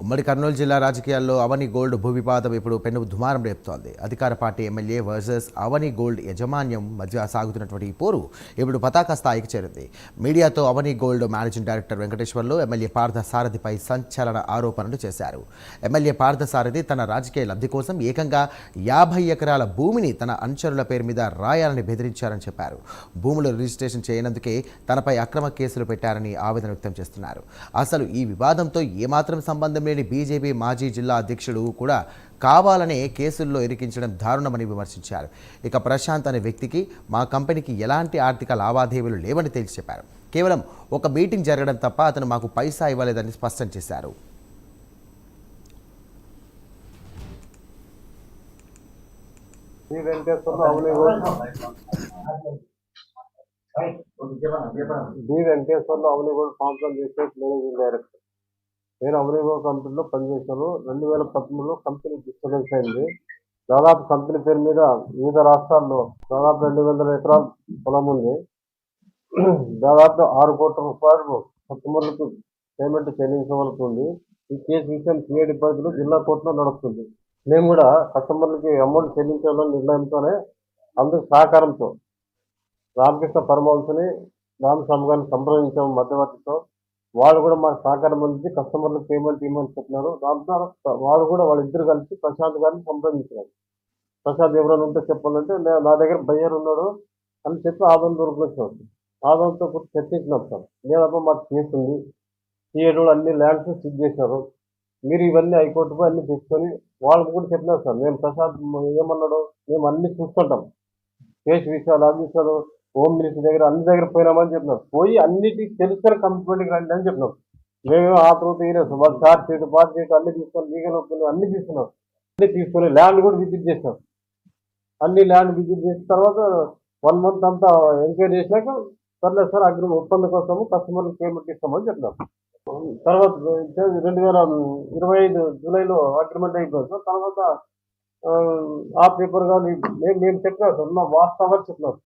ఉమ్మడి కర్నూలు జిల్లా రాజకీయాల్లో అవని గోల్డ్ భూ వివాదం ఇప్పుడు పెను దుమారం రేపుతోంది. అధికార పార్టీ ఎమ్మెల్యే వర్సెస్ అవని గోల్డ్ యాజమాన్యం మధ్య సాగుతున్నటువంటి ఈ పోరు ఇప్పుడు పతాక స్థాయికి చేరింది. మీడియాతో Avani gold managing director Venkateswarlu MLA పార్థసారథిపై సంచలన ఆరోపణలు చేశారు. ఎమ్మెల్యే పార్థసారథి తన రాజకీయ లబ్ధి కోసం ఏకంగా 50 ఎకరాల భూమిని తన అనుచరుల పేరు మీద రాయాలని బెదిరించారని చెప్పారు. భూములు రిజిస్ట్రేషన్ చేయనందుకే తనపై అక్రమ కేసులు పెట్టారని ఆవేదన వ్యక్తం చేస్తున్నారు. అసలు ఈ వివాదంతో ఏమాత్రం సంబంధం లేని బీజేపీ మాజీ జిల్లా అధ్యక్షుడు కూడా కావాలనే కేసుల్లో ఇరికించడం దారుణమని విమర్శించారు. ఇక ప్రశాంత్ అనే వ్యక్తికి మా కంపెనీకి ఎలాంటి ఆర్థిక లావాదేవీలు లేవని తేల్చి చెప్పారు. కేవలం ఒక మీటింగ్ జరగడం తప్ప అతను మాకు పైసా ఇవ్వలేదని స్పష్టం చేశారు. వెంకటేశ్వర్లు అవని గోల్డ్ కాంప్లైంట్ చేసే మేనేజింగ్ డైరెక్టర్. నేను అవని గోల్డ్ కంపెనీలో పనిచేశాను. 2013లో కంపెనీ డిస్టర్బెన్స్ అయింది. దాదాపు కంపెనీ పేరు మీద వివిధ రాష్ట్రాల్లో దాదాపు 200 ఎకరాల పొలం ఉంది. దాదాపు 6 కోట్ల రూపాయలు కస్టమర్లకు పేమెంట్ చెల్లించవలసి ఉంది. ఈ కేసు విషయం సిఐడి పరిధిలో జిల్లా కోర్టులో నడుస్తుంది. మేము కూడా కస్టమర్లకి అమౌంట్ చెల్లించాలని నిర్ణయంతోనే అందుకు సహకారంతో రామకృష్ణ పరమహంసని రామస్వామి గారిని సంప్రదించాము మధ్యవర్తితో. వాళ్ళు కూడా మాకు సహకారం అందించి కస్టమర్లకు పేమెంట్ ఇవ్వమని చెప్పినారు. దాంతో వాళ్ళు కూడా వాళ్ళిద్దరు కలిసి ప్రశాంత్ గారిని సంప్రదించినారు. ప్రశాంత్ ఎవరైనా ఉంటే చెప్పాలంటే నా దగ్గర బయ్యర్ ఉన్నాడు అని చెప్పి ఆదరణ దూరకు వచ్చాడు. ఆదరణతో కూడా చర్చించినాం సార్. లేదబ్బా మాకు కేసు ఉంది, సిఐడి అన్ని ల్యాండ్స్ సిక్ చేశారు, మీరు ఇవన్నీ హైకోర్టుకు అన్ని తీసుకొని వాళ్ళకు కూడా చెప్పినారు సార్. మేము ప్రశాంత్ ఏమన్నాడు, మేము అన్ని చూసుకుంటాం, కేసు విషయాలు అది విషయాలు హోమ్ మినిస్టర్ దగ్గర అన్ని దగ్గర పోయినామని చెప్పినాం. పోయి అన్నిటికీ తెలుసుకొని కంప్లైంట్కి రండి అని చెప్పినాం. మేము ఆ తర్వాత ఈరోజు వాళ్ళు చార్జ్ షీట్ పార్ట్ షీట్ అన్ని తీసుకొని లీగల్ ఒప్పుకొని అన్ని తీసుకున్నాం. అన్ని తీసుకొని ల్యాండ్ కూడా విజిట్ చేసినాం. అన్ని ల్యాండ్ విజిట్ చేసిన తర్వాత 1 month అంతా ఎంక్వైరీ చేసినాక సర్లేదు సార్ అగ్రిమెంట్ ఒప్పందం కోసము కస్టమర్లకు పేమెంట్ ఇస్తామని చెప్పినాం. తర్వాత 2025 జూలైలో అగ్రిమెంట్ అయిపోయింది సార్. తర్వాత ఆ పేపర్ కానీ మేము చెప్పినాం సార్, మా వాస్తవాలు చెప్పినాం.